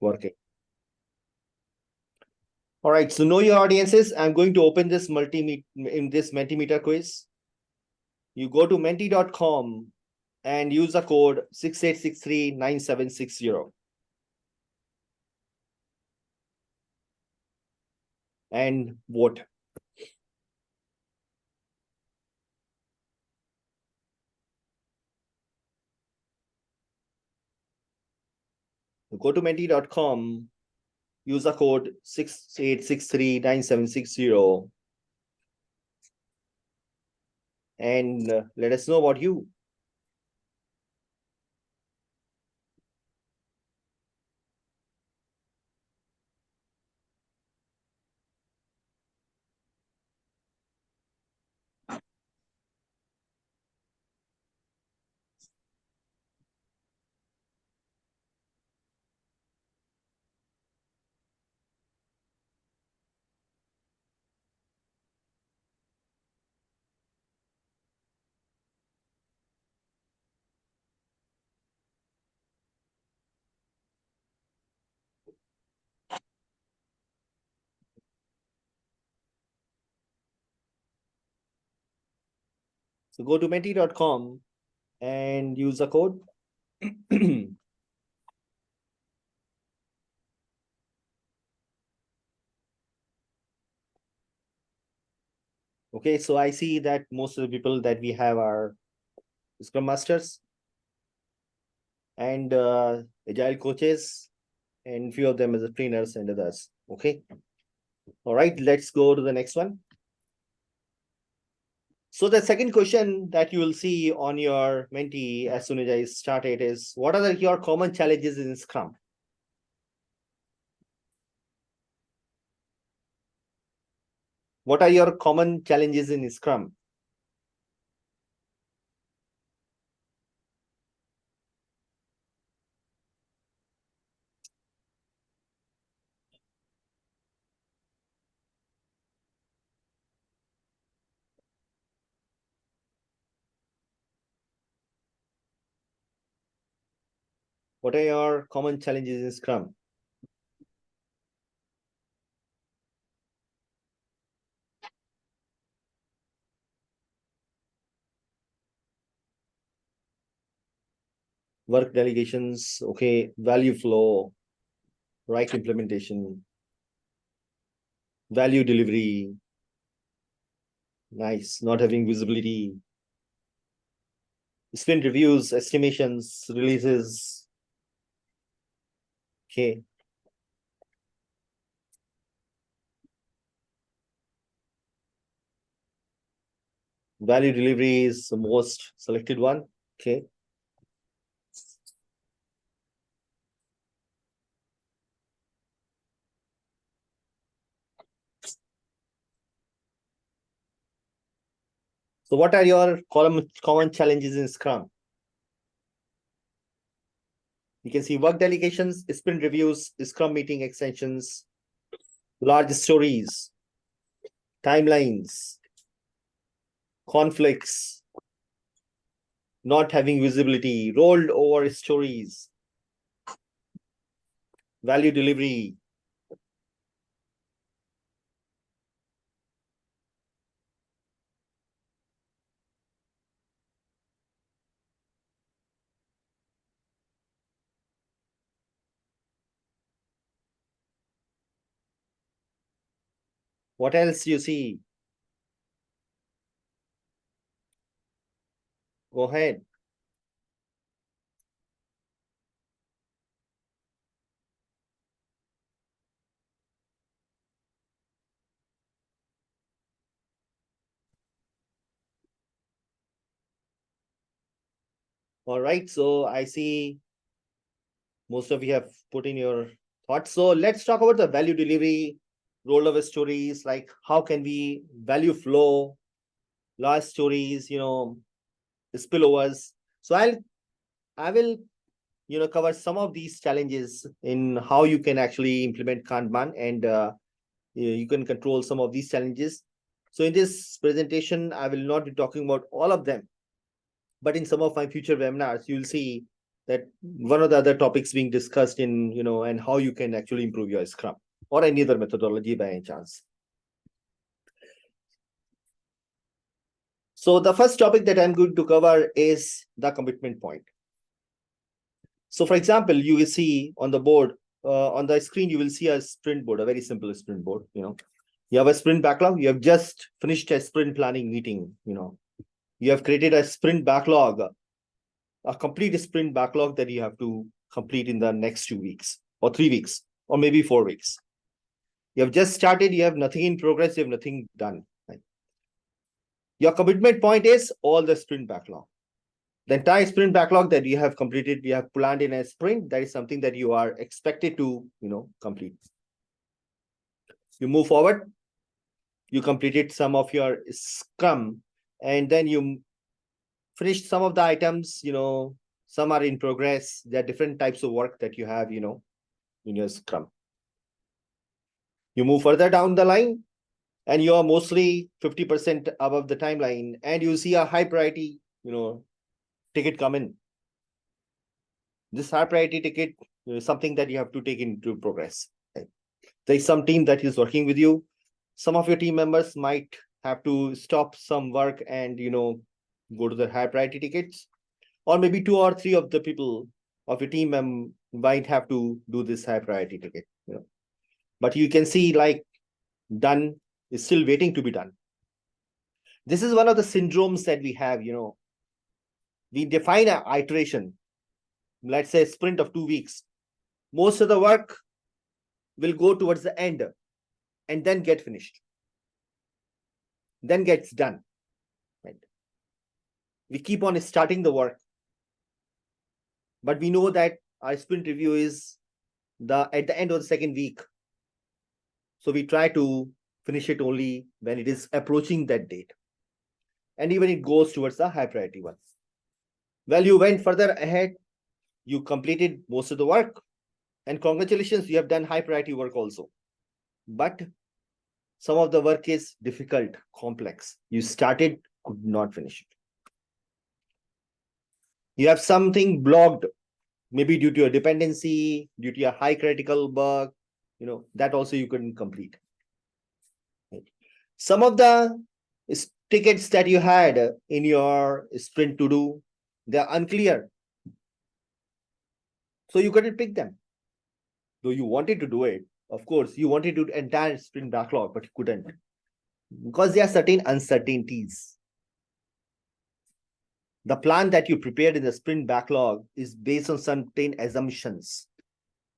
working. All right, so know your audiences. I'm going to open this Mentimeter quiz. You go to menti.com and use the code 68639760 and vote. Go to menti.com, use the code 68639760 and let us know about you. So go to menti.com and use the code. Okay, so I see that most of the people that we have are Scrum Masters and Agile Coaches, and few of them as trainers and others. Okay. All right, let's go to the next one. So the second question that you will see on your Menti as soon as I start it is, what are your common challenges in Scrum? What are your common challenges in Scrum? What are your common challenges in Scrum? Work delegations, okay, value flow, right implementation, value delivery, nice, not having visibility, sprint reviews, estimations, releases, okay. Value delivery is the most selected one, okay. So what are your common challenges in Scrum? You can see work delegations, sprint reviews, Scrum meeting extensions, large stories, timelines, conflicts, not having visibility, rolled over stories, value delivery. What else you see? Go ahead. All right, so I see most of you have put in your thoughts. So let's talk about the value delivery, rollover stories, like how can we value flow, large stories, spillovers. So I will cover some of these challenges in how you can actually implement Kanban and you can control some of these challenges. So in this presentation, I will not be talking about all of them, but in some of my future webinars, you'll see that one of the other topics being discussed in, and how you can actually improve your Scrum or any other methodology by any chance. So the first topic that I'm going to cover is the commitment point. So for example, you will see on the board, on the screen, you will see a sprint board, a very simple sprint board. You have a sprint backlog. You have just finished a sprint planning meeting. You have created a sprint backlog, a complete sprint backlog that you have to complete in the next 2 weeks or 3 weeks or maybe 4 weeks. You have just started. You have nothing in progress. You have nothing done. Right? Your commitment point is all the sprint backlog. The entire sprint backlog that you have completed, you have planned in a sprint, that is something that you are expected to, complete. You move forward, you completed some of your Scrum, and then you finished some of the items, some are in progress. There are different types of work that you have, in your Scrum. You move further down the line, and you are mostly 50% above the timeline, and you see a high priority, ticket come in. This high priority ticket is something that you have to take into progress. Right? There's some team that is working with you. Some of your team members might have to stop some work and, go to the high priority tickets. Or maybe 2 or 3 of the people of your team might have to do this high priority ticket. But you can see like done is still waiting to be done. This is one of the syndromes that we have. We define an iteration, let's say a sprint of 2 weeks. Most of the work will go towards the end and then get finished, then gets done. Right? We keep on starting the work, but we know that our sprint review is at the end of the second week. So we try to finish it only when it is approaching that date. And even it goes towards the high priority ones. Well, you went further ahead, you completed most of the work, and congratulations, you have done high priority work also. But some of the work is difficult, complex. You started, could not finish it. You have something blocked, maybe due to a dependency, due to a high critical bug, that also you couldn't complete. Right? Some of the tickets that you had in your sprint to do, they're unclear. So you couldn't pick them. Though you wanted to do it, of course, you wanted to do entire sprint backlog, but you couldn't. Because there are certain uncertainties. The plan that you prepared in the sprint backlog is based on certain assumptions.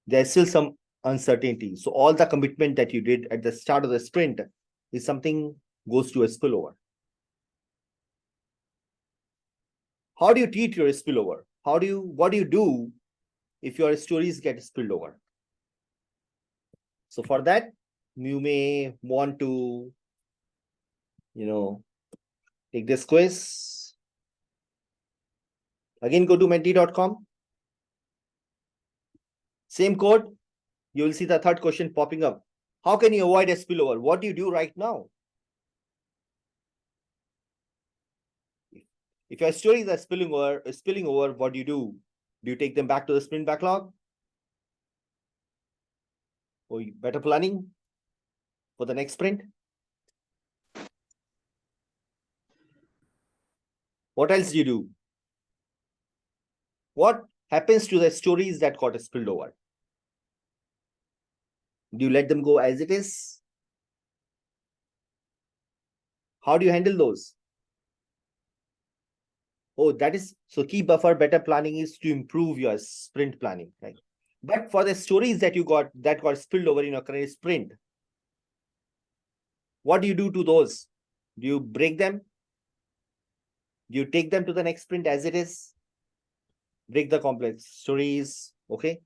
There's still some uncertainty. So all the commitment that you did at the start of the sprint is something goes to a spillover. How do you treat your spillover? What do you do if your stories get spilled over? So for that, you may want to, take this quiz. Again, go to menti.com. Same code. You will see the third question popping up. How can you avoid a spillover? What do you do right now? If your stories are spilling over, what do you do? Do you take them back to the sprint backlog? Or better planning for the next sprint? What else do you do? What happens to the stories that got spilled over? Do you let them go as it is? How do you handle those? Oh, that is, so key buffer, better planning is to improve your sprint planning, right? But for the stories that got spilled over in your current sprint, what do you do to those? Do you break them? Do you take them to the next sprint as it is? Break the complex stories, okay?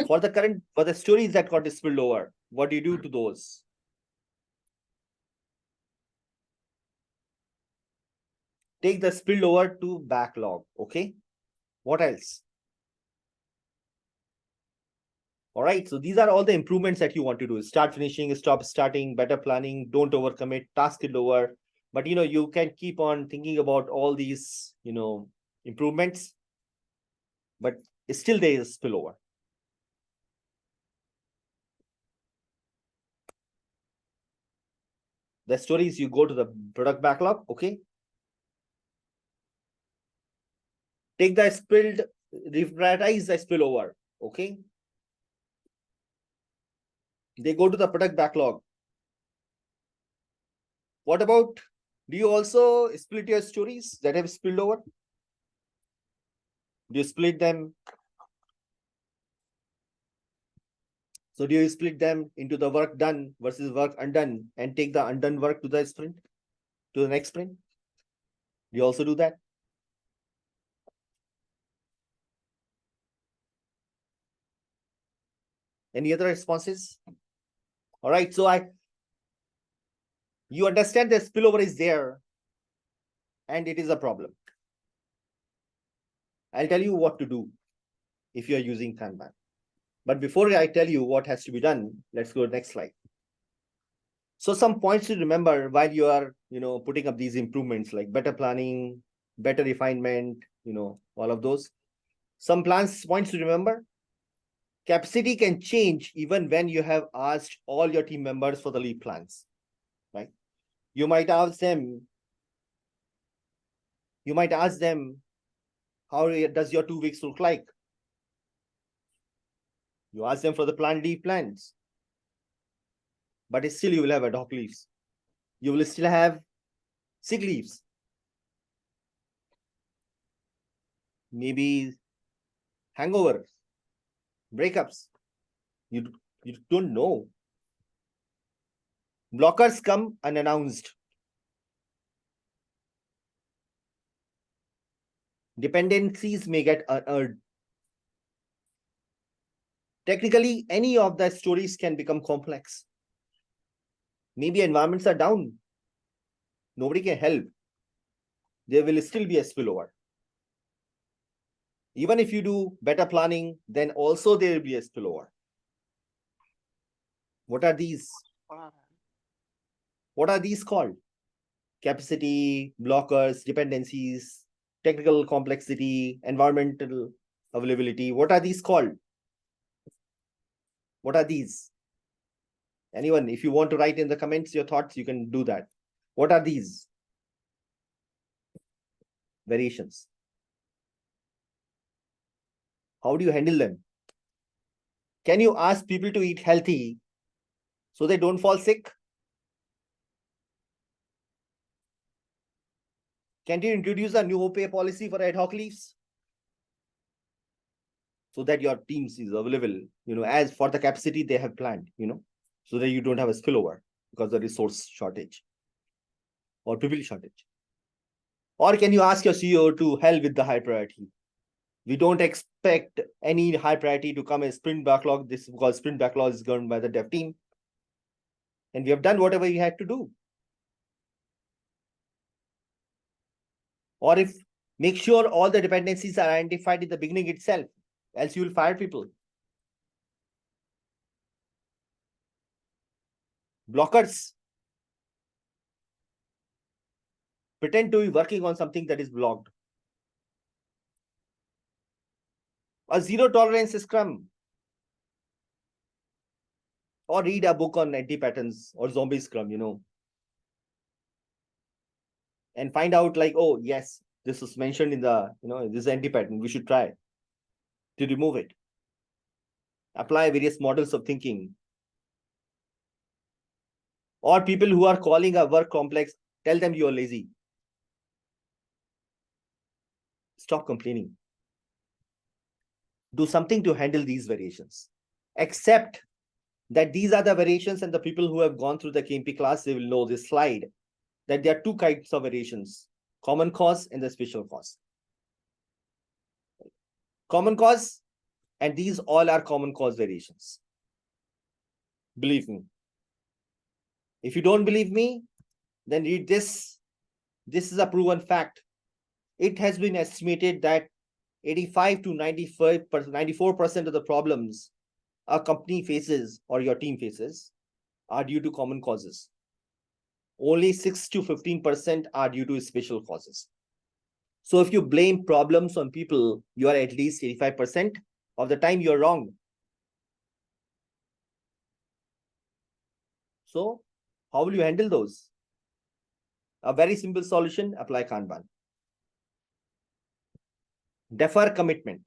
For the stories that got spilled over, what do you do to those? Take the spilled over to backlog, okay? What else? All right, so these are all the improvements that you want to do. Start finishing, stop starting, better planning, don't overcommit, task it over. But, you can keep on thinking about all these, improvements. but still there is spillover. The story is you go to the product backlog, okay? Take the spilled, reprioritize the spillover, okay? They go to the product backlog. What about, do you also split your stories that have spilled over? Do you split them? So do you split them into the work done versus work undone and take the undone work to the sprint, to the next sprint? Do you also do that? Any other responses? All right, so you understand the spillover is there and it is a problem. I'll tell you what to do if you're using Kanban. But before I tell you what has to be done, let's go to the next slide. So some points to remember while you are, putting up these improvements like better planning, better refinement, all of those. Some points to remember. Capacity can change even when you have asked all your team members for the leave plans, right? You might ask them, how does your 2 weeks look like? You ask them for the planned leave plans, but still you will have ad hoc leaves. You will still have sick leaves. Maybe hangovers, breakups. You don't know. Blockers come unannounced. Dependencies may get unearned. Technically, any of the stories can become complex. Maybe environments are down. Nobody can help. There will still be a spillover. Even if you do better planning, then also there will be a spillover. What are these? What are these called? Capacity, blockers, dependencies, technical complexity, environmental availability. What are these called? What are these? Anyone, if you want to write in the comments your thoughts, you can do that. What are these? Variations. How do you handle them? Can you ask people to eat healthy so they don't fall sick? Can you introduce a new pay policy for ad hoc leaves? So that your teams is available, as for the capacity they have planned, so that you don't have a spillover because of the resource shortage or people shortage. Or can you ask your CEO to help with the high priority? We don't expect any high priority to come as sprint backlog. This is because sprint backlog is governed by the dev team. And we have done whatever we had to do. Or if make sure all the dependencies are identified in the beginning itself, else you will fire people. Blockers. Pretend to be working on something that is blocked. A zero tolerance Scrum. Or read a book on anti-patterns or zombie Scrum, and find out like, oh, yes, this was mentioned in the, this anti-pattern. We should try to remove it. Apply various models of thinking. Or people who are calling a work complex, tell them you are lazy. Stop complaining. Do something to handle these variations. Accept that these are the variations, and the people who have gone through the KMP class, they will know this slide, that there are two kinds of variations, common cause and the special cause. Common cause, and these all are common cause variations. Believe me. If you don't believe me, then read this. This is a proven fact. It has been estimated that 85 to 94% of the problems a company faces or your team faces are due to common causes. Only 6 to 15% are due to special causes. So if you blame problems on people, you are at least 85% of the time you're wrong. So how will you handle those? A very simple solution, apply Kanban. Defer commitment.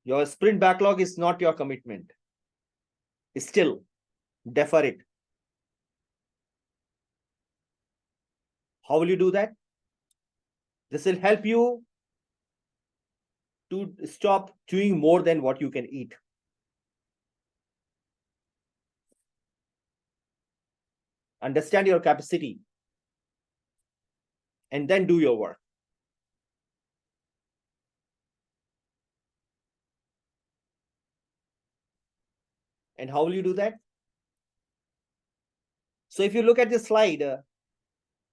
Your sprint backlog is not your commitment. Still, defer it. How will you do that? This will help you to stop chewing more than what you can eat. Understand your capacity and then do your work. And how will you do that? So if you look at this slide,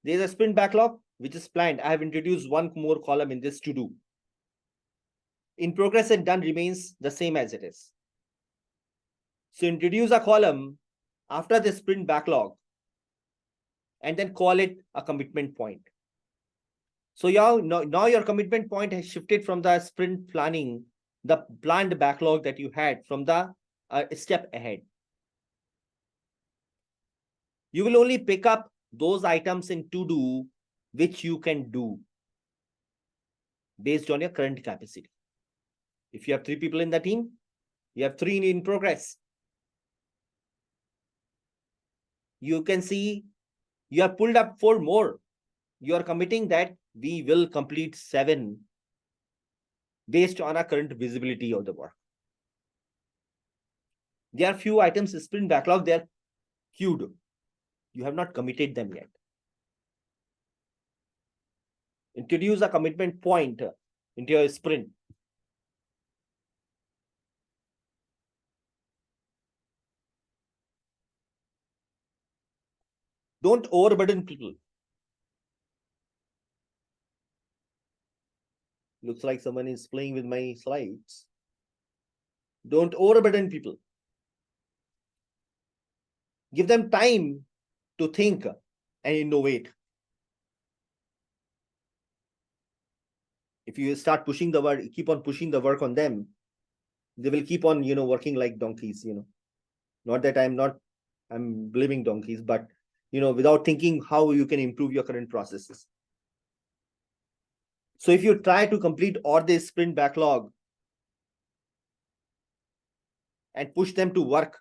there's a sprint backlog, which is planned. I have introduced one more column in this to do. In progress and done remains the same as it is. So introduce a column after the sprint backlog and then call it a commitment point. So now your commitment point has shifted from the sprint planning, the planned backlog that you had, from the step ahead. You will only pick up those items in to do which you can do based on your current capacity. If you have 3 people in the team, you have 3 in progress. You can see you have pulled up 4 more. You are committing that we will complete 7 based on our current visibility of the work. There are few items in sprint backlog, they are queued. You have not committed them yet. Introduce a commitment point into your sprint. Don't overburden people. Looks like someone is playing with my slides. Don't overburden people. Give them time to think and innovate. If you start pushing the work, keep on pushing the work on them, they will keep on, working like donkeys, Not that I'm blaming donkeys, but, without thinking how you can improve your current processes. So if you try to complete all this sprint backlog and push them to work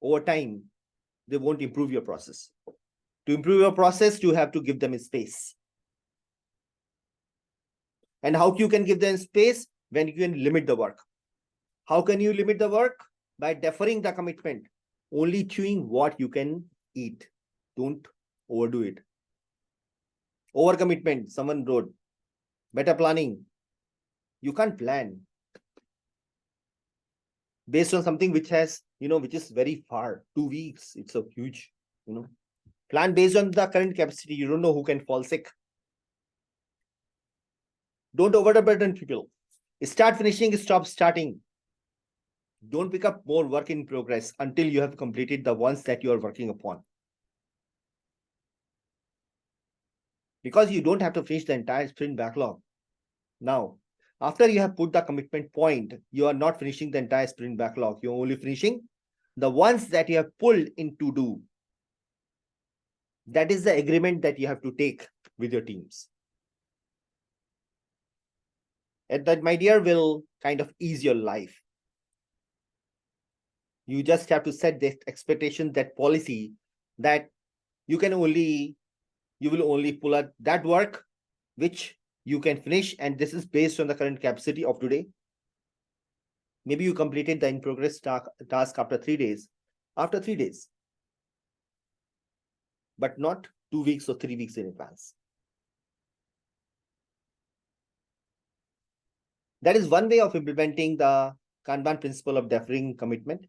over time, they won't improve your process. To improve your process, you have to give them space. And how you can give them space? When you can limit the work. How can you limit the work? By deferring the commitment. Only chewing what you can eat. Don't overdo it. Overcommitment, someone wrote. Better planning. You can't plan based on something which has, which is very far. 2 weeks. It's a huge, plan based on the current capacity. You don't know who can fall sick. Don't overburden people. Start finishing, stop starting. Don't pick up more work in progress until you have completed the ones that you are working upon. Because you don't have to finish the entire sprint backlog. Now, after you have put the commitment point, you are not finishing the entire sprint backlog. You're only finishing the ones that you have pulled in to do. That is the agreement that you have to take with your teams. And that, my dear, will kind of ease your life. You just have to set the expectation, that policy, that you will only pull out that work which you can finish, and this is based on the current capacity of today. Maybe you completed the in progress task after 3 days. After 3 days. But not 2 weeks or 3 weeks in advance. That is one way of implementing the Kanban principle of deferring commitment.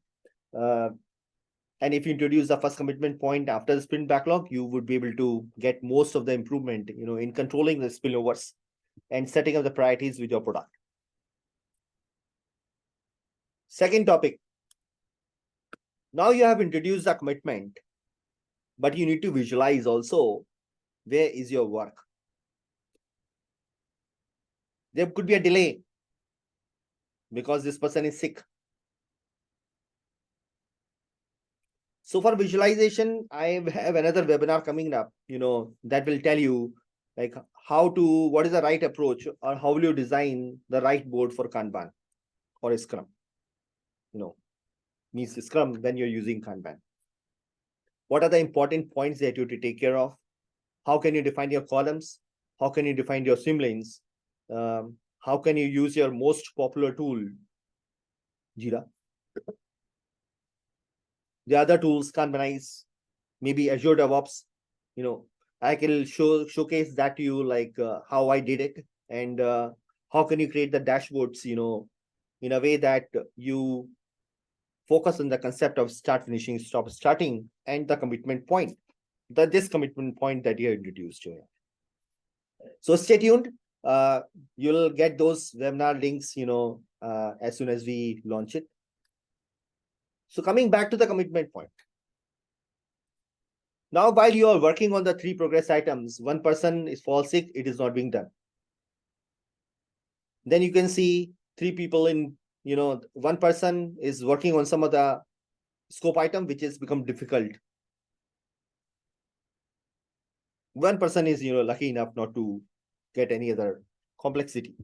And if you introduce the first commitment point after the sprint backlog, you would be able to get most of the improvement, in controlling the spillovers and setting up the priorities with your product. Second topic. Now you have introduced the commitment, but you need to visualize also where is your work. There could be a delay because this person is sick. So for visualization, I have another webinar coming up, that will tell you like what is the right approach, or how will you design the right board for Kanban or Scrum, means Scrum when you're using Kanban. What are the important points that you have to take care of? How can you define your columns? How can you define your swim lanes? How can you use your most popular tool, Jira? The other tools, Kanbanize, maybe Azure DevOps. I can showcase that to you, like how I did it, and how can you create the dashboards, in a way that you focus on the concept of start, finishing, stop, starting, and the commitment point. This commitment point that you introduced to it. So stay tuned. You'll get those webinar links, as soon as we launch it. So coming back to the commitment point. Now, while you are working on the 3 progress items, one person is fall sick, it is not being done. Then you can see 3 people in, one person is working on some of the scope item, which has become difficult. One person is, lucky enough not to get any other complexity.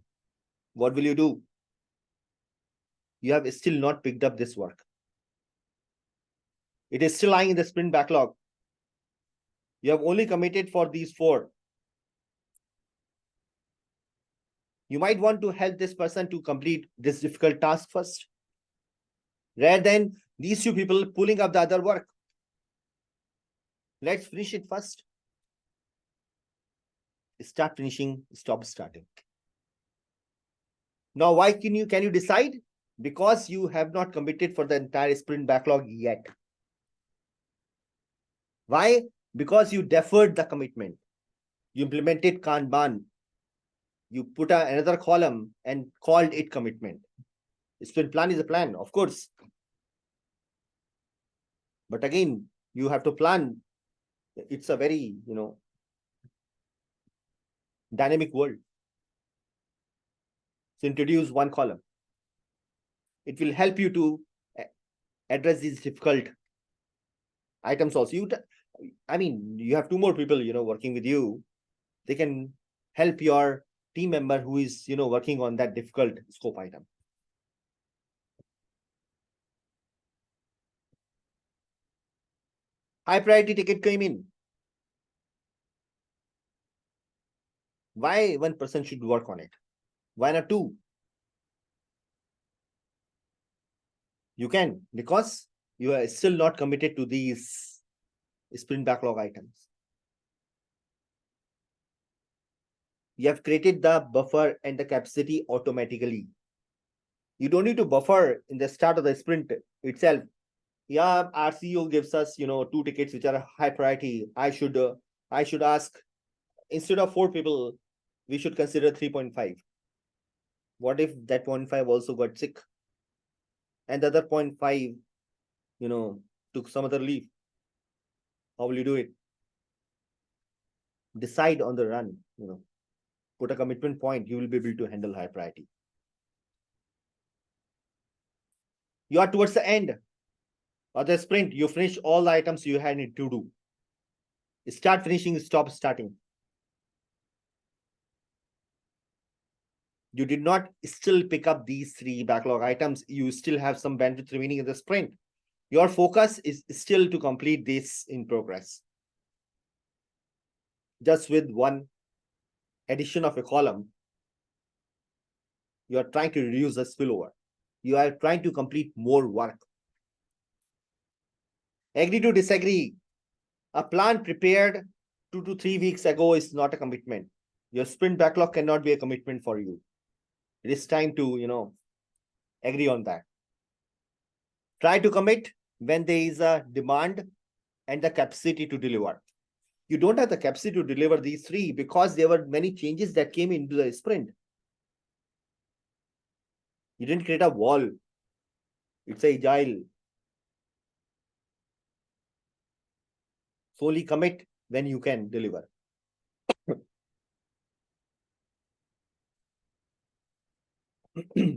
What will you do? You have still not picked up this work. It is still lying in the sprint backlog. You have only committed for these 4. You might want to help this person to complete this difficult task first, rather than these 2 people pulling up the other work. Let's finish it first. Start finishing, stop starting. Now, why can you decide? Because you have not committed for the entire sprint backlog yet. Why? Because you deferred the commitment. You implemented Kanban. You put another column and called it commitment. Sprint plan is a plan, of course. But again, you have to plan. It's a very, dynamic world. So introduce one column. It will help you to address these difficult items also. You have 2 more people, working with you. They can help your team member who is, working on that difficult scope item. High priority ticket came in. Why one person should work on it? Why not 2? You can, because you are still not committed to these sprint backlog items. You have created the buffer and the capacity automatically. You don't need to buffer in the start of the sprint itself. Yeah, our CEO gives us, 2 tickets which are high priority. I should ask, instead of 4 people, we should consider 3.5. What if that 0.5 also got sick? And the other 0.5, took some other leave? How will you do it? Decide on the run, put a commitment point, you will be able to handle high priority. You are towards the end of the sprint. You finish all the items you had to do. Start finishing, stop starting. You did not still pick up these 3 backlog items. You still have some bandwidth remaining in the sprint. Your focus is still to complete this in progress. Just with one addition of a column, you are trying to reduce the spillover. You are trying to complete more work. Agree to disagree. A plan prepared 2 to 3 weeks ago is not a commitment. Your sprint backlog cannot be a commitment for you. It is time to, agree on that. Try to commit when there is a demand and the capacity to deliver. You don't have the capacity to deliver these 3 because there were many changes that came into the sprint. You didn't create a wall. It's agile. Solely commit when you can deliver.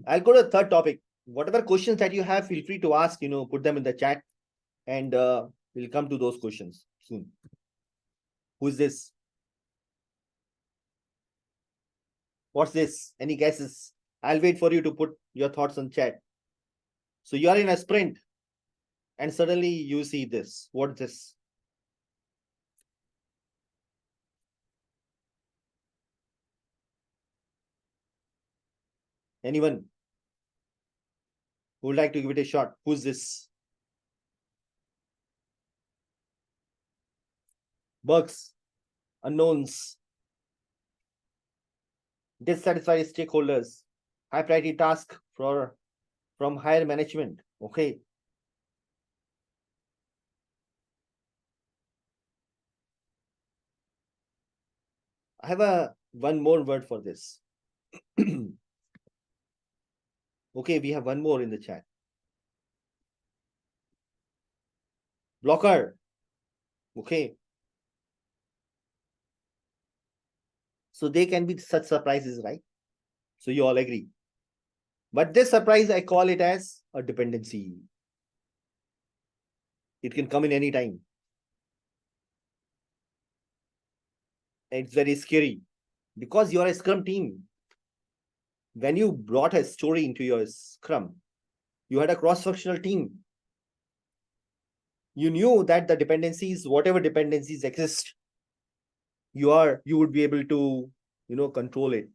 I'll go to the third topic. Whatever questions that you have, feel free to ask, put them in the chat, and we'll come to those questions soon. Who is this? What's this? Any guesses? I'll wait for you to put your thoughts on chat. So you are in a sprint and suddenly you see this. What's this? Anyone who would like to give it a shot? Who's this? Bugs, unknowns, dissatisfied stakeholders, high priority task from higher management. Okay. I have one more word for this. Okay, we have one more in the chat. Blocker. Okay. So they can be such surprises, right? So you all agree. But this surprise, I call it as a dependency. It can come in any time. It's very scary because you are a Scrum team. When you brought a story into your Scrum, you had a cross-functional team. You knew that the dependencies, whatever dependencies exist, you would be able to, control it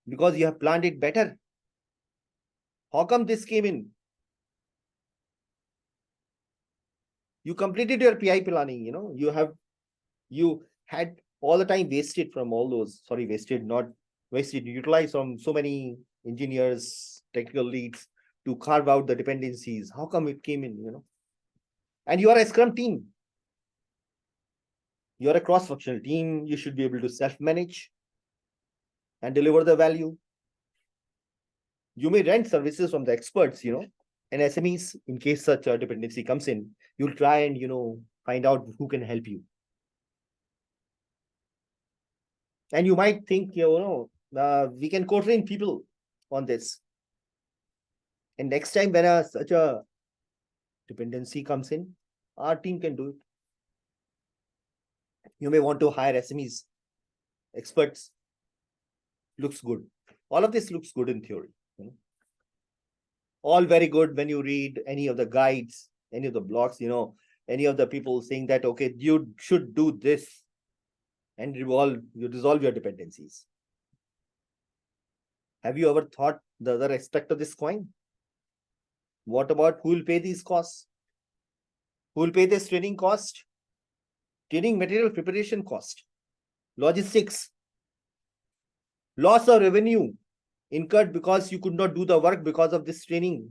because you have planned it better. How come this came in? You completed your PI planning, you had all the time wasted from all those, utilized from so many engineers, technical leads to carve out the dependencies. How come it came in, And you are a Scrum team. You are a cross-functional team. You should be able to self-manage and deliver the value. You may rent services from the experts, and SMEs, in case such a dependency comes in, you'll try and, find out who can help you. And you might think, we can co-train people on this. And next time when such a dependency comes in, our team can do it. You may want to hire SMEs, experts. Looks good. All of this looks good in theory. All very good when you read any of the guides, any of the blogs, any of the people saying that, okay, you should do this and resolve your dependencies. Have you ever thought the other aspect of this coin? What about who will pay these costs? Who will pay this training cost? Training material preparation cost, logistics, loss of revenue incurred because you could not do the work because of this training.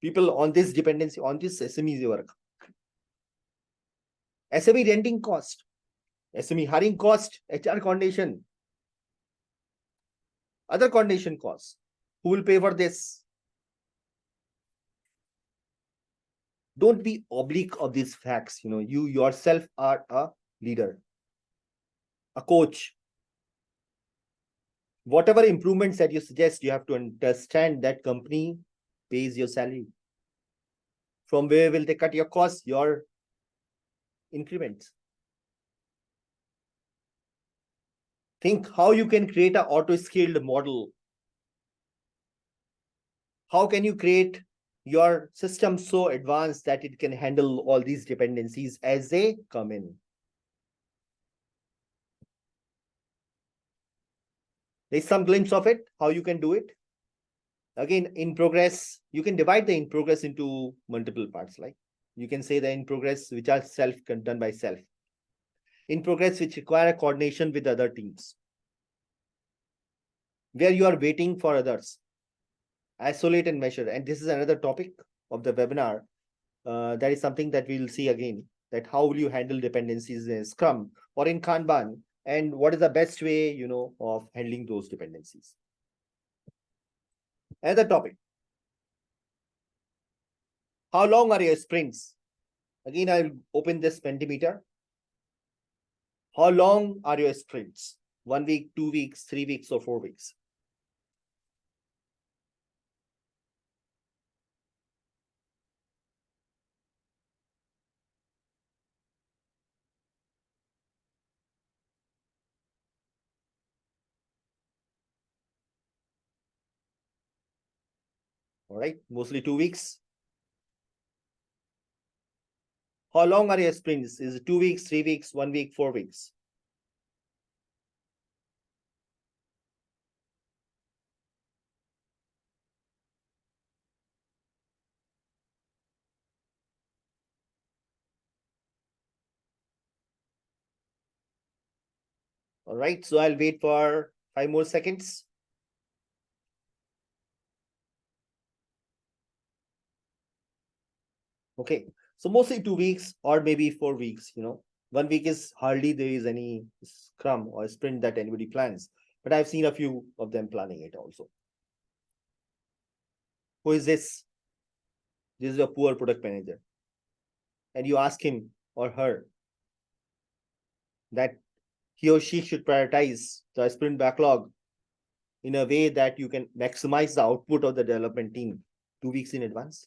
People on this dependency, on this SME work. SME renting cost, SME hiring cost, HR coordination, other coordination costs. Who will pay for this? Don't be oblique of these facts. You yourself are a leader, a coach. Whatever improvements that you suggest, you have to understand that company pays your salary. From where will they cut your costs? Your increments. Think how you can create an auto-scaled model. How can you create your system so advanced that it can handle all these dependencies as they come in? There's some glimpse of it, how you can do it. Again, in progress, you can divide the in progress into multiple parts. Like you can say the in progress which are done by self. In progress which require coordination with other teams. Where you are waiting for others. Isolate and measure. And this is another topic of the webinar. That is something that we'll see again. That how will you handle dependencies in Scrum or in Kanban, and what is the best way, of handling those dependencies. Another topic. How long are your sprints? Again, I'll open this Mentimeter. How long are your sprints? 1 week, 2 weeks, 3 weeks, or 4 weeks? All right, mostly 2 weeks. How long are your sprints? Is it 2 weeks, 3 weeks, 1 week, 4 weeks? All right, so I'll wait for 5 more seconds. Okay, so mostly 2 weeks or maybe 4 weeks. 1 week is hardly there is any scrum or sprint that anybody plans, but I've seen a few of them planning it also. Who is this? This is a poor product manager. And you ask him or her that he or she should prioritize the sprint backlog in a way that you can maximize the output of the development team 2 weeks in advance,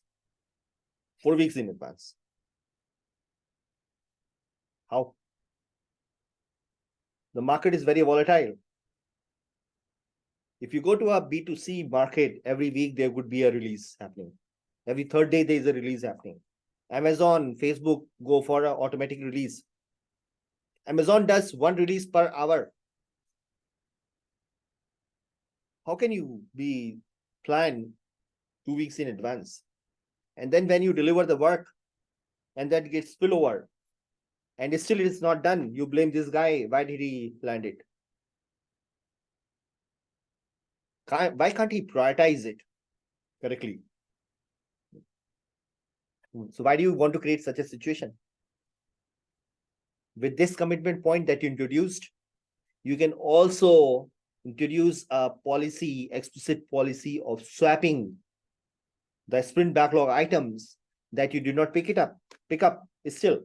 4 weeks in advance. How? The market is very volatile. If you go to a B2C market, every week there would be a release happening. Every third day there is a release happening. Amazon, Facebook go for an automatic release. Amazon does one release per hour. How can you be planned 2 weeks in advance? And then when you deliver the work and that gets spillover and still it's not done, you blame this guy. Why did he plan it? Why can't he prioritize it correctly? So why do you want to create such a situation? With this commitment point that you introduced, you can also introduce a policy, explicit policy of swapping the sprint backlog items that you did not pick up still.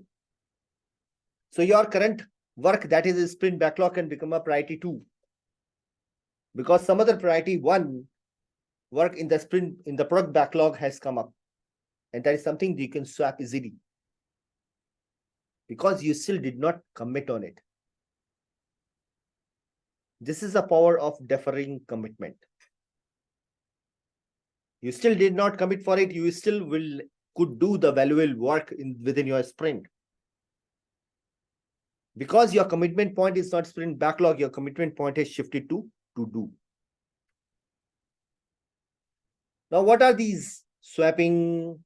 So your current work that is a sprint backlog can become a priority 2, because some other priority 1 work in the sprint in the product backlog has come up, and that is something you can swap easily because you still did not commit on it. This is the power of deferring commitment. You still did not commit for it, you still could do the valuable work within your sprint. Because your commitment point is not sprint backlog, your commitment point is shifted to do. Now, what are these swapping,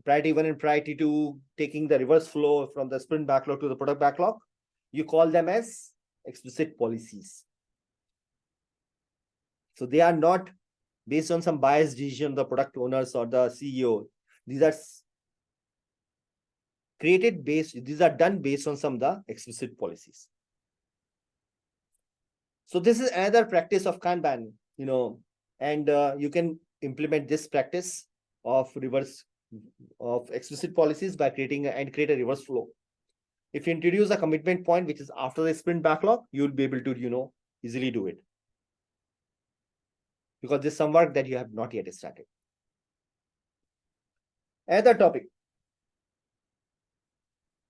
priority 1 and priority 2, taking the reverse flow from the sprint backlog to the product backlog? You call them as explicit policies. So they are not based on some biased decision of the product owners or the CEO. These are these are done based on some of the explicit policies. So this is another practice of Kanban, and you can implement this practice of explicit policies by create a reverse flow. If you introduce a commitment point which is after the sprint backlog, you'll be able to easily do it, because there's some work that you have not yet started. Another topic,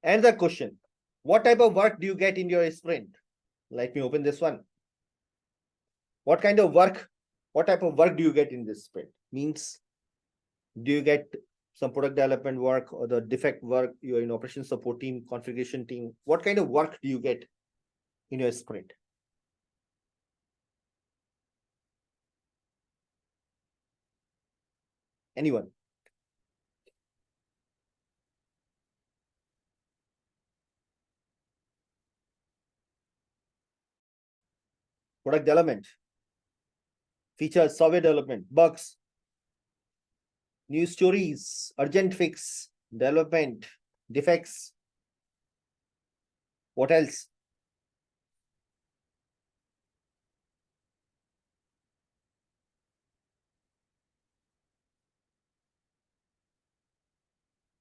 another question: what type of work do you get in your sprint? Let me open this one. What type of work do you get in this sprint? Means, do you get some product development work or the defect work? You're in operations support team, configuration team. What kind of work do you get in your sprint? Anyone? Product development, features, software development, bugs, news stories, urgent fix, development, defects. What else?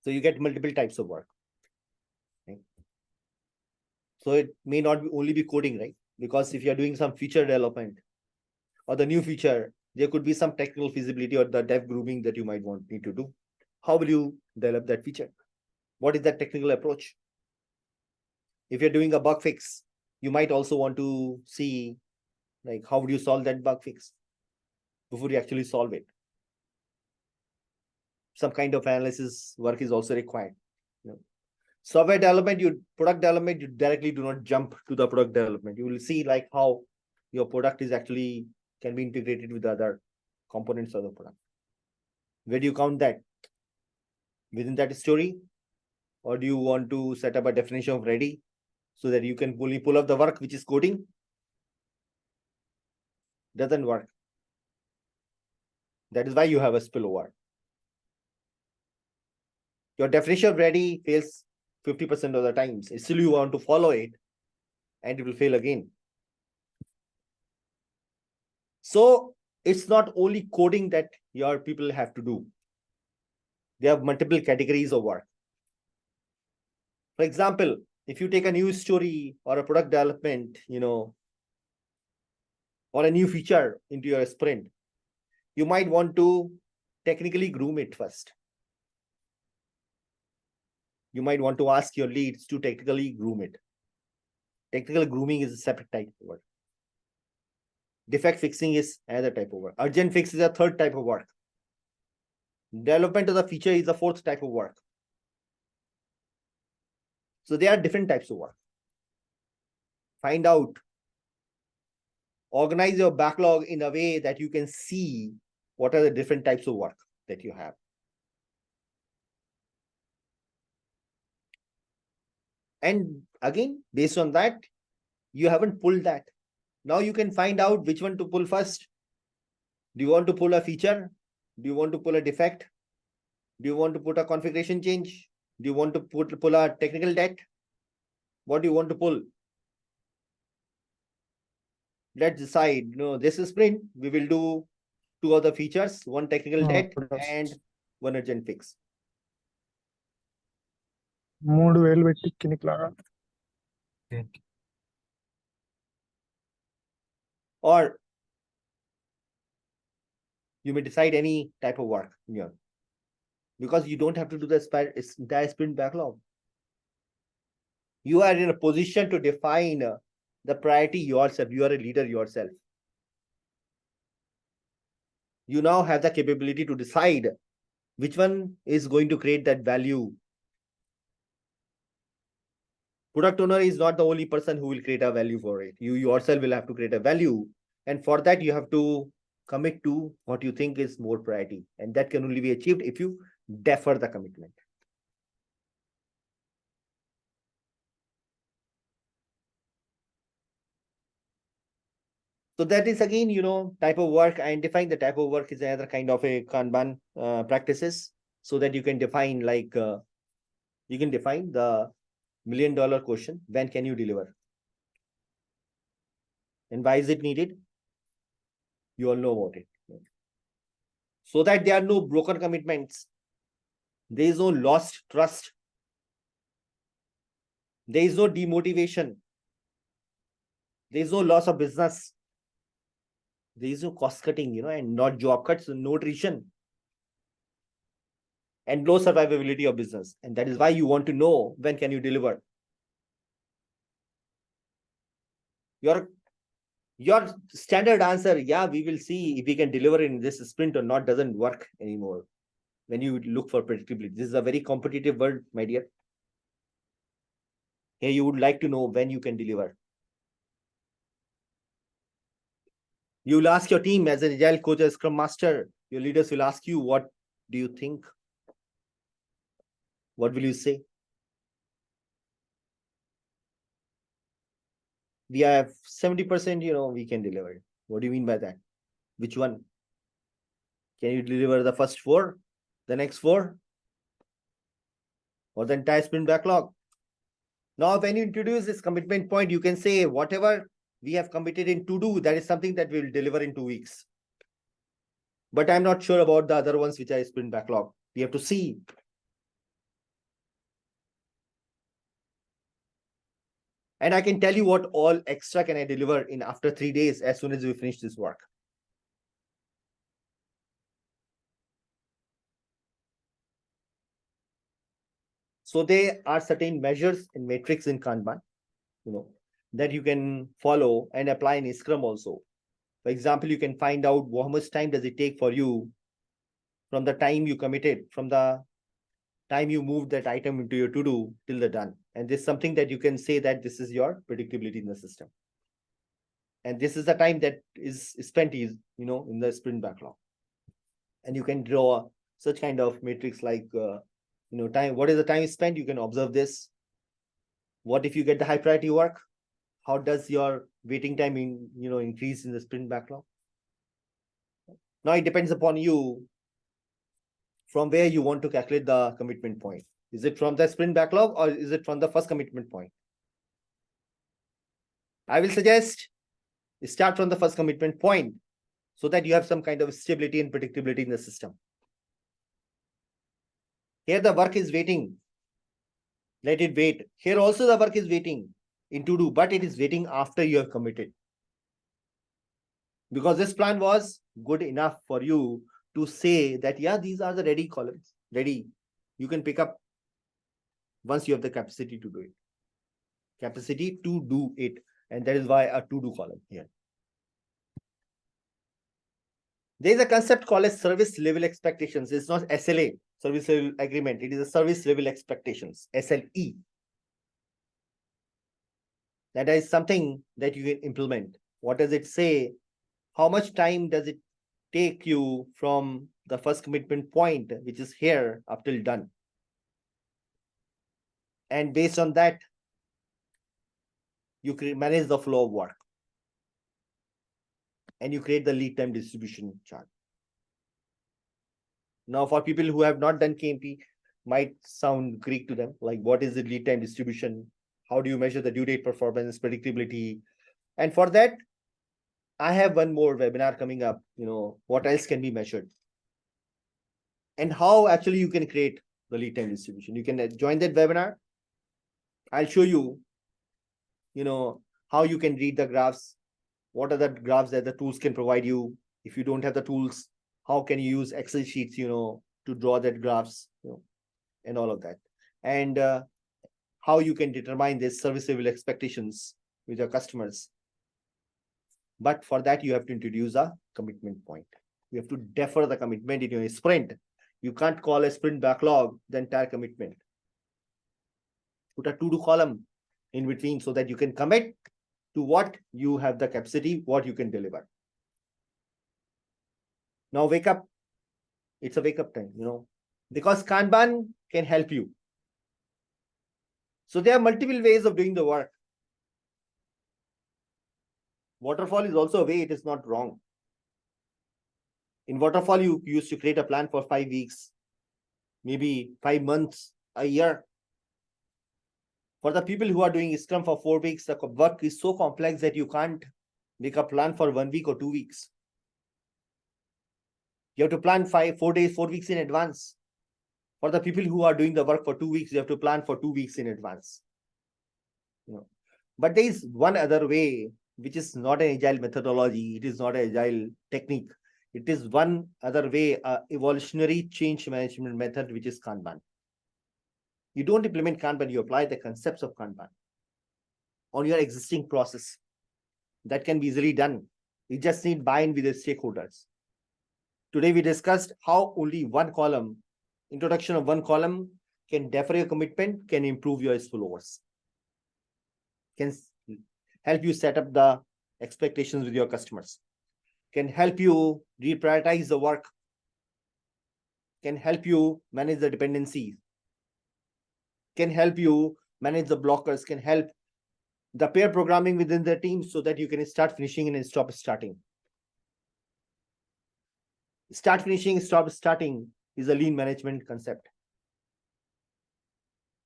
So you get multiple types of work. Right? So it may not only be coding, right? Because if you're doing some feature development or the new feature, there could be some technical feasibility or the dev grooming that you might need to do. How will you develop that feature? What is that technical approach? If you're doing a bug fix, you might also want to see, like, how would you solve that bug fix? before you actually solve it. Some kind of analysis work is also required. Software development, product development, you directly do not jump to the product development. You will see like how your product is actually can be integrated with the other components of the product. Where do you count that? Within that story? Or do you want to set up a definition of ready so that you can pull up the work which is coding? Doesn't work. That is why you have a spillover. Your definition of ready fails 50% of the times. Still you want to follow it and it will fail again. So it's not only coding that your people have to do. They have multiple categories of work. For example, if you take a new story or a product development, or a new feature into your sprint, you might want to technically groom it first. You might want to ask your leads to technically groom it. Technical grooming is a separate type of work. Defect fixing is another type of work. Urgent fix is a third type of work. Development of the feature is the fourth type of work. So there are different types of work. Find out, organize your backlog in a way that you can see what are the different types of work that you have. And again, based on that, you haven't pulled that. Now you can find out which one to pull first. Do you want to pull a feature? Do you want to pull a defect? Do you want to put a configuration change? Do you want to pull a technical debt? What do you want to pull? Let's decide. This is sprint. We will do 2 other features, 1 technical debt and 1 urgent fix. 3000 పెట్టి కినిక్లాగా. Or you may decide any type of work here, because you don't have to do the entire sprint backlog. You are in a position to define the priority yourself. You are a leader yourself. You now have the capability to decide which one is going to create that value. Product owner is not the only person who will create a value for it. You yourself will have to create a value. And for that, you have to commit to what you think is more priority. And that can only be achieved if you defer the commitment. So that is again, type of work. Identifying the type of work is another kind of a Kanban practices, so that you can define you can define the $1 million question. When can you deliver? And why is it needed? You all know about it. So that there are no broken commitments. There is no lost trust. There is no demotivation. There is no loss of business. There is no cost cutting, and not job cuts, no attrition, and no survivability of business. And that is why you want to know when can you deliver. Your standard answer, yeah, we will see if we can deliver in this sprint or not, doesn't work anymore when you look for predictability. This is a very competitive world, my dear. Here you would like to know when you can deliver. You will ask your team as an Agile Coach or Scrum Master. Your leaders will ask you, what do you think? What will you say? We have 70%, we can deliver. What do you mean by that? Which one? Can you deliver the first 4, the next 4, or the entire sprint backlog? Now, when you introduce this commitment point, you can say whatever we have committed in to do, that is something that we will deliver in 2 weeks. But I'm not sure about the other ones which are sprint backlog. We have to see. And I can tell you what all extra can I deliver in after 3 days as soon as we finish this work. So there are certain measures and metrics in Kanban, that you can follow and apply in Scrum also. For example, you can find out how much time does it take for you from the time you committed, from the time you moved that item into your to-do till the done. And this is something that you can say that this is your predictability in the system. And this is the time that is spent in the sprint backlog. And you can draw such kind of matrix like, time, what is the time spent? You can observe this. What if you get the high priority work? How does your waiting time increase in the sprint backlog? Now it depends upon you from where you want to calculate the commitment point. Is it from the sprint backlog or is it from the first commitment point? I will suggest start from the first commitment point so that you have some kind of stability and predictability in the system. Here the work is waiting. Let it wait. Here also the work is waiting in to do, but it is waiting after you have committed. Because this plan was good enough for you to say that, yeah, these are the ready columns. Ready. You can pick up once you have the capacity to do it. Capacity to do it. And that is why a to-do column here. There is a concept called as service level expectations. It's not SLA, service level agreement. It is a service level expectations, SLE. That is something that you can implement. What does it say? How much time does it take you from the first commitment point, which is here, up till done? And based on that, you manage the flow of work. And you create the lead time distribution chart. Now, for people who have not done KMP, might sound Greek to them, like what is the lead time distribution? How do you measure the due date performance, predictability? And for that, I have one more webinar coming up, what else can be measured? And how actually you can create the lead time distribution. You can join that webinar. I'll show you, how you can read the graphs. What are the graphs that the tools can provide you? If you don't have the tools, how can you use Excel sheets, to draw that graphs, and all of that. And how you can determine this service level expectations with your customers. But for that, you have to introduce a commitment point. You have to defer the commitment in your sprint. You can't call a sprint backlog the entire commitment. Put a to-do column in between so that you can commit to what you have the capacity, what you can deliver. Now wake up. It's a wake up time, because Kanban can help you. So there are multiple ways of doing the work. Waterfall is also a way, it is not wrong. In waterfall, you used to create a plan for 5 weeks, maybe 5 months, a year. For the people who are doing Scrum for 4 weeks, the work is so complex that you can't make a plan for 1 week or 2 weeks. You have to plan 4 days, 4 weeks in advance. For the people who are doing the work for 2 weeks, you have to plan for 2 weeks in advance. But there is one other way, which is not an agile methodology. It is not an agile technique. It is one other way, evolutionary change management method, which is Kanban. You don't implement Kanban, you apply the concepts of Kanban on your existing process. That can be easily done. You just need buy-in with the stakeholders. Today, we discussed how only one column, introduction of one column, can defer your commitment, can improve your spillovers, can help you set up the expectations with your customers, can help you reprioritize the work, can help you manage the dependencies, can help you manage the blockers, can help the pair programming within the team so that you can start finishing and stop starting. Start finishing, stop starting is a lean management concept.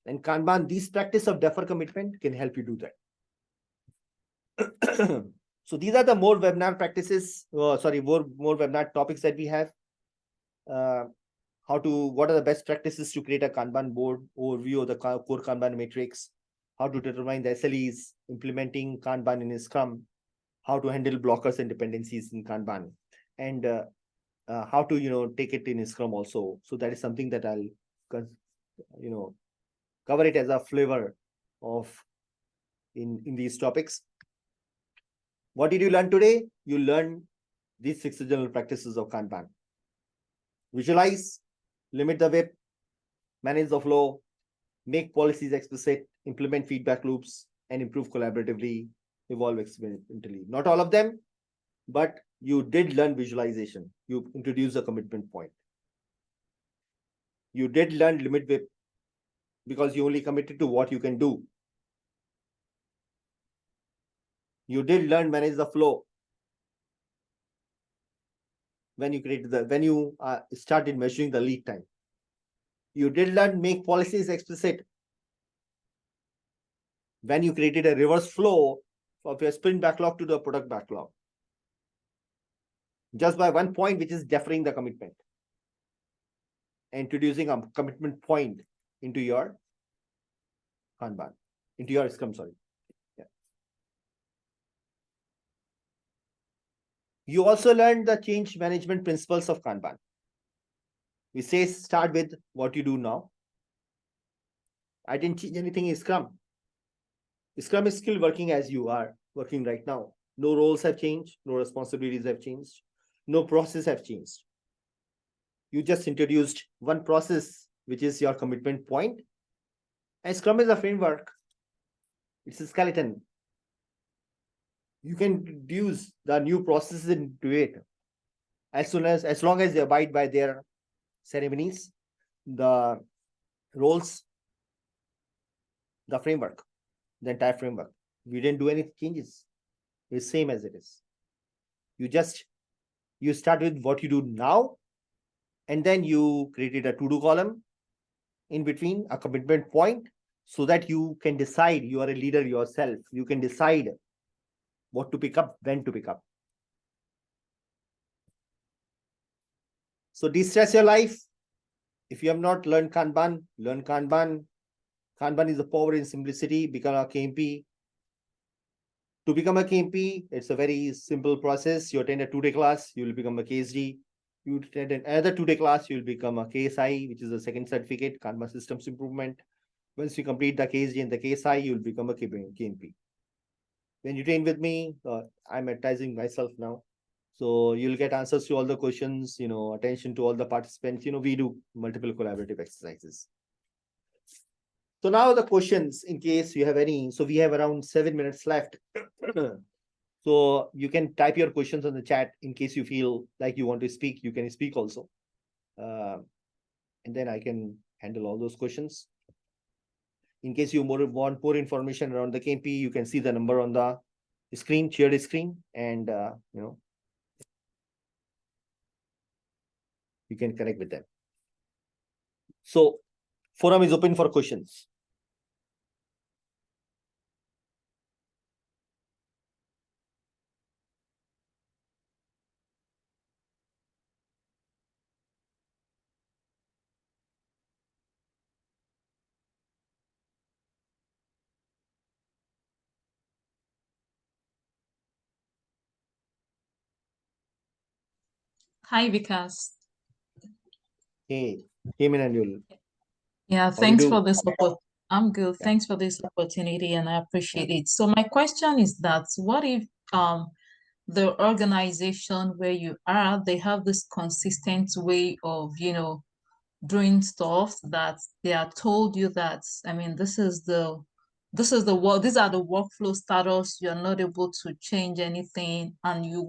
And Kanban, this practice of defer commitment can help you do that. So these are the more webinar practices, more webinar topics that we have. What are the best practices to create a Kanban board, overview of the core Kanban matrix, how to determine the SLEs, implementing Kanban in Scrum, how to handle blockers and dependencies in Kanban, and how to take it in Scrum also. So that is something that I'll cover it as a flavor of in these topics. What did you learn today? You learned these 6 general practices of Kanban. Visualize, limit the WIP, manage the flow, make policies explicit, implement feedback loops, and improve collaboratively, evolve experimentally. Not all of them, but you did learn visualization. You introduced a commitment point. You did learn limit WIP because you only committed to what you can do. You did learn manage the flow when you started measuring the lead time. You did learn make policies explicit when you created a reverse flow of your sprint backlog to the product backlog. Just by one point, which is deferring the commitment. Introducing a commitment point into your Kanban, into your Scrum, sorry. Yeah. You also learned the change management principles of Kanban. We say start with what you do now. I didn't change anything in Scrum. Scrum is still working as you are working right now. No roles have changed, no responsibilities have changed, no process have changed. You just introduced one process, which is your commitment point. And Scrum is a framework. It's a skeleton. You can introduce the new processes into it as long as they abide by their ceremonies, the roles, the framework, the entire framework. We didn't do any changes. It's same as it is. You start with what you do now, and then you created a to-do column in between, a commitment point, so that you can decide. You are a leader yourself. You can decide what to pick up, when to pick up. So de-stress your life. If you have not learned Kanban, learn Kanban. Kanban is the power in simplicity. Become a KMP. To become a KMP, it's a very simple process. You attend a 2-day class, you will become a KSD. You attend another 2-day class, you will become a KSI, which is a second certificate, Kanban Systems Improvement. Once you complete the KSD and the KSI, you will become a KMP. When you train with me, I'm advertising myself now. So you'll get answers to all the questions, attention to all the participants. We do multiple collaborative exercises. So now the questions, in case you have any. So we have around 7 minutes left. So you can type your questions on the chat in case you feel like you want to speak. You can speak also. And then I can handle all those questions. In case you want more information around the KMP, you can see the number on the screen, shared screen, and you can connect with them. So forum is open for questions. Hi, Vikas. Hey, Manuel. Yeah, thanks for this opportunity. I'm good. Yeah. Thanks for this opportunity, and I appreciate it. So my question is that what if the organization where you are, they have this consistent way of, doing stuff that they are told you that, these are the workflow status, you're not able to change anything, and you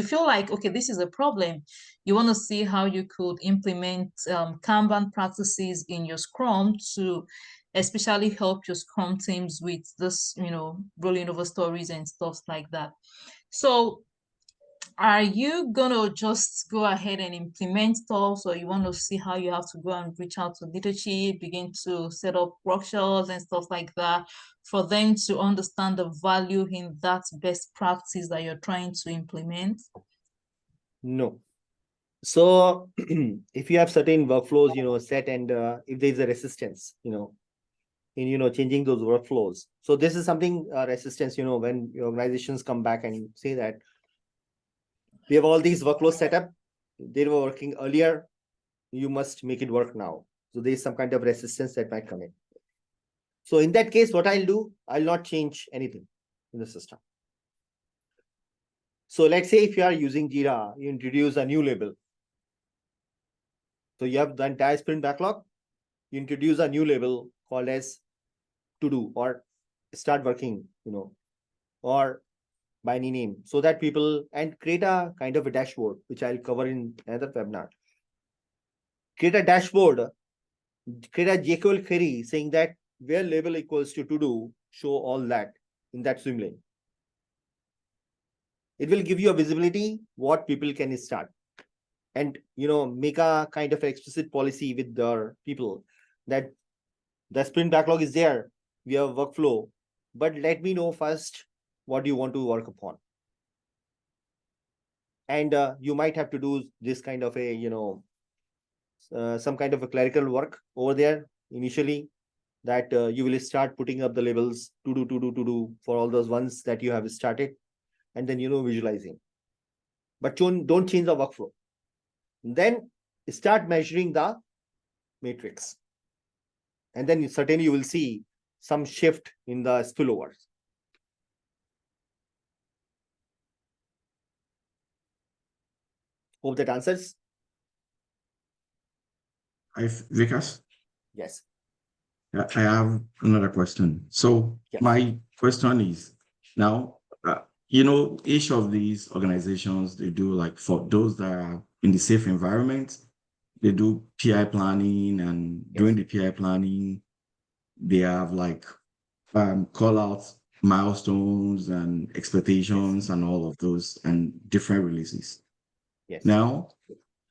feel like, okay, this is a problem. You want to see how you could implement Kanban practices in your Scrum to especially help your Scrum teams with this, rolling over stories and stuff like that. So are you gonna just go ahead and implement stuff, or you want to see how you have to go and reach out to leadership, begin to set up workshops and stuff like that for them to understand the value in that best practice that you're trying to implement? No. So if you have certain workflows, set, and if there's a resistance, in changing those workflows. So this is something resistance, when your organizations come back and say that we have all these workflows set up, they were working earlier, you must make it work now. So there's some kind of resistance that might come in. So in that case, what I'll do, I'll not change anything in the system. So let's say if you are using Jira, you introduce a new label. So you have the entire sprint backlog, you introduce a new label called as to do or start working, or by any name, so that people, and create a kind of a dashboard, which I'll cover in another webinar. Create a dashboard, create a JQL query saying that where label equals to do, show all that in that swim lane. It will give you a visibility what people can start, and make a kind of explicit policy with the people that the sprint backlog is there, we have workflow, but let me know first what you want to work upon. And you might have to do this kind of a some kind of a clerical work over there initially, that you will start putting up the labels to do for all those ones that you have started, and then visualizing, but don't change the workflow. Then start measuring the matrix, and then certainly you will see some shift in the spillovers. Hope that answers. Vikas? Yes. I have another question. So Yes. my question is, now, each of these organizations, they do, like, for those that are in the safe environment, they do PI planning, and during the PI planning, they have like call out milestones and expectations and all of those and different releases. Yes. Now,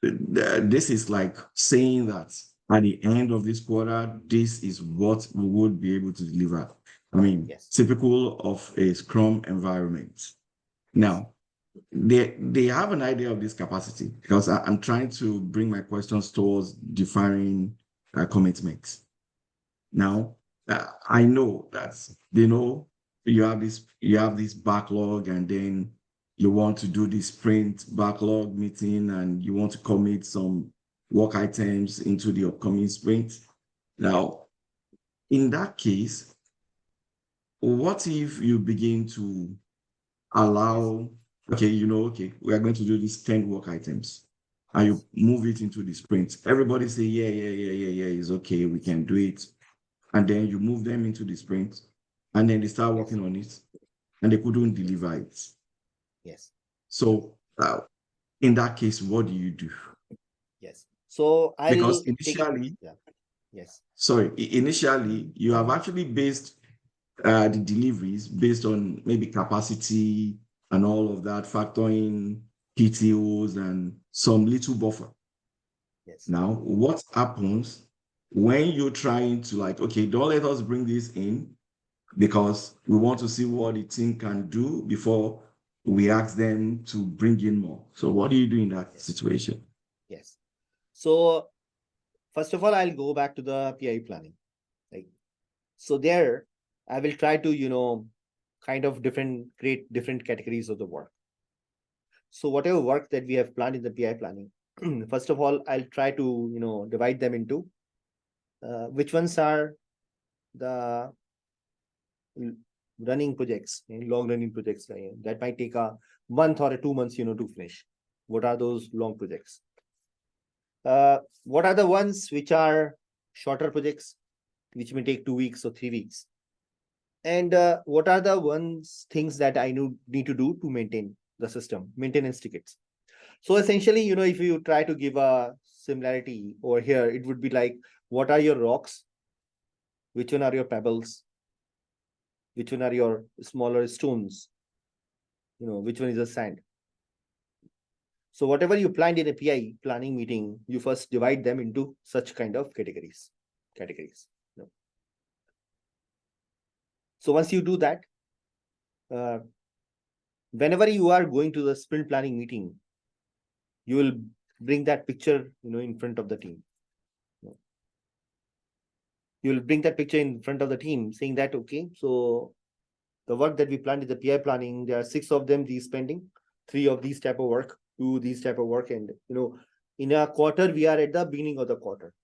this is like saying that at the end of this quarter, this is what we would be able to deliver. I mean, typical of a Scrum environment. Now, they have an idea of this capacity, because I'm trying to bring my questions towards defining commitments. Now, I know that you have this backlog, and then you want to do the sprint backlog meeting, and you want to commit some work items into the upcoming sprint. Now, in that case, what if you begin to allow, okay, we are going to do these 10 work items, and you move it into the sprint. Everybody say, yeah, it's okay, we can do it. And then you move them into the sprint, and then they start working on it, and they couldn't deliver it. Yes. So in that case, what do you do? Yes. So because initially, initially you have actually based the deliveries based on maybe capacity and all of that, factoring PTOs and some little buffer. Yes. Now, what happens when you're trying to, like, okay, don't let us bring this in because we want to see what the team can do before we ask them to bring in more. So what do you do in that situation? Yes. So first of all, I'll go back to the PI planning. So there, I will try to, kind of create different categories of the work. So whatever work that we have planned in the PI planning, first of all, I'll try to, divide them into which ones are the running projects, long running projects that might take a month or 2 months, to finish. What are those long projects? What are the ones which are shorter projects, which may take 2 weeks or 3 weeks? And what are the things that I need to do to maintain the system, maintenance tickets? So essentially, if you try to give a similarity over here, it would be like, what are your rocks? Which one are your pebbles? Which one are your smaller stones? Which one is the sand? So whatever you planned in a PI planning meeting, you first divide them into such kind of categories. So once you do that, whenever you are going to the sprint planning meeting, you will bring that picture, in front of the team. You will bring that picture in front of the team saying that, okay, so the work that we planned in the PI planning, there are 6 of them, these pending, 3 of these type of work, 2 these type of work. And, in a quarter, we are at the beginning of the quarter.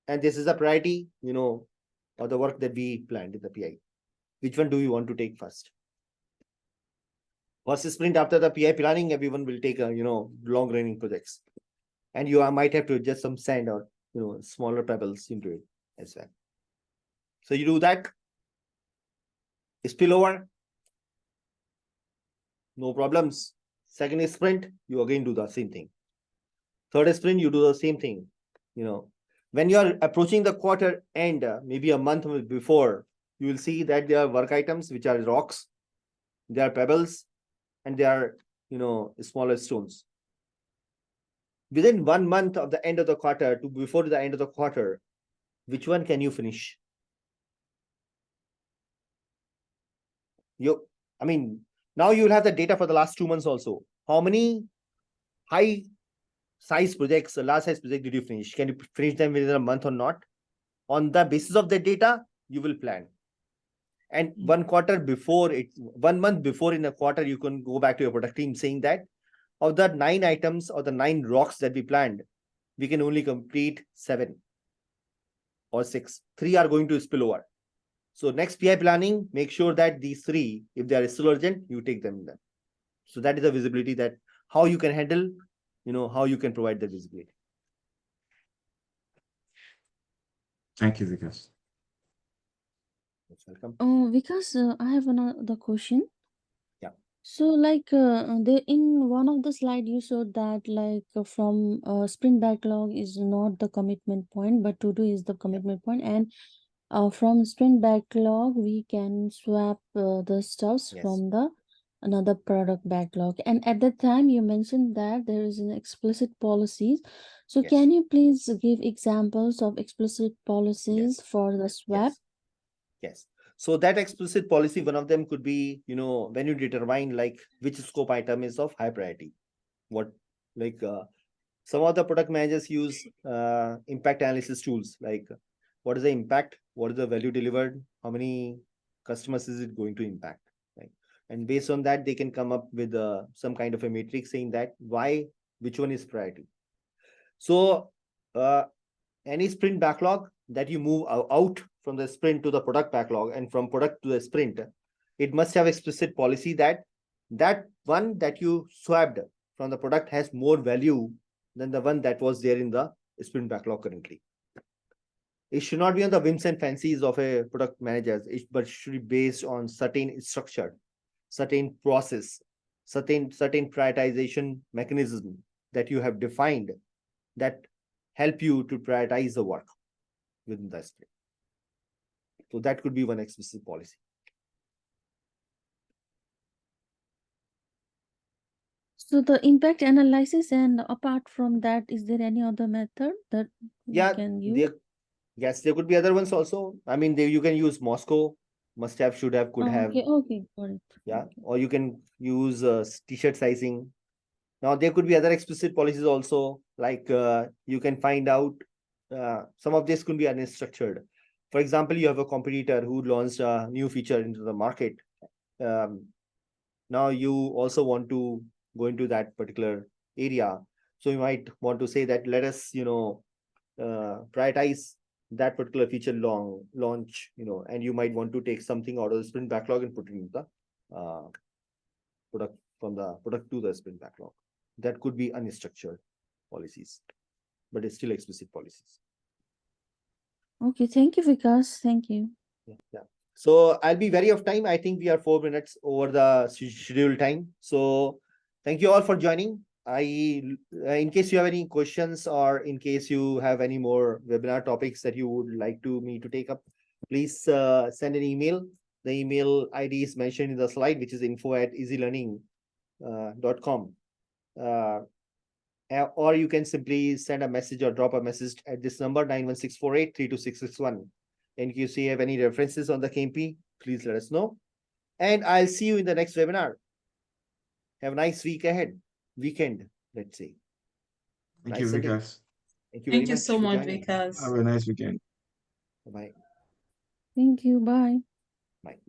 And this is a priority, of the work that we planned in the PI. Which one do you want to take first? First sprint after the PI planning, everyone will take a, long running projects. And you might have to adjust some sand or, smaller pebbles into it as well. So you do that. Spill over. No problems. Second sprint, you again do the same thing. Third sprint, you do the same thing. When you are approaching the quarter end, maybe a month before, you will see that there are work items which are rocks, there are pebbles, and there are, smaller stones. Within 1 month of the end of the quarter to before the end of the quarter, which one can you finish? Now you will have the data for the last 2 months also. How many high size projects, large size project did you finish? Can you finish them within a month or not? On the basis of the data, you will plan. And 1 month before in a quarter, you can go back to your product team saying that of the 9 items or the 9 rocks that we planned, we can only complete 7 or 6. 3 are going to spill over. So next PI planning, make sure that these 3, if they are still urgent, you take them then. So that is the visibility that how you can handle, how you can provide the visibility. Thank you, Vikas. Welcome. Vikas, I have another question. Yeah. So, in one of the slide you showed that from sprint backlog is not the commitment point, but to do is the commitment point, and from sprint backlog we can swap the stuffs Yes. from the another product backlog. And at that time you mentioned that there is an explicit policies. So Yes. can you please give examples of explicit policies for the swap? Yes. So that explicit policy, one of them could be, when you determine like which scope item is of high priority. Some of the product managers use impact analysis tools, like what is the impact, what is the value delivered, how many customers is it going to impact, right? And based on that, they can come up with some kind of a matrix saying that which one is priority. So any sprint backlog that you move out from the sprint to the product backlog and from product to the sprint, it must have explicit policy that one that you swapped from the product has more value than the one that was there in the sprint backlog currently. It should not be on the whims and fancies of a product manager, but should be based on certain structure, certain process, certain prioritization mechanism that you have defined that help you to prioritize the work within the sprint. So that could be one explicit policy. So the impact analysis, and apart from that, is there any other method that we can use? Yes, there could be other ones also. You can use Moscow, must have, should have, could have. Okay, got it. Yeah, Okay. or you can use t-shirt sizing. Now there could be other explicit policies also, like you can find out some of this could be unstructured. For example, you have a competitor who launched a new feature into the market. Now you also want to go into that particular area. So you might want to say that let us, prioritize that particular feature launch, and you might want to take something out of the sprint backlog and put it in the product, from the product to the sprint backlog. That could be unstructured policies, but it's still explicit policies. Okay, thank you, Vikas. Thank you. Yeah. So I'll be wary of time. I think we are 4 minutes over the scheduled time. So thank you all for joining. In case you have any questions, or in case you have any more webinar topics that you would like me to take up, please send an email. The email ID is mentioned in the slide, which is info@easylearning.com. Or you can simply send a message or drop a message at this number, 91648-32661. In case you have any references on the KMP, please let us know. And I'll see you in the next webinar. Have a nice weekend, let's say. Thank you, Vikas. Thank you very much. Thank you so much, joining. Vikas. Have a nice weekend. Bye. Thank you. Bye. Bye.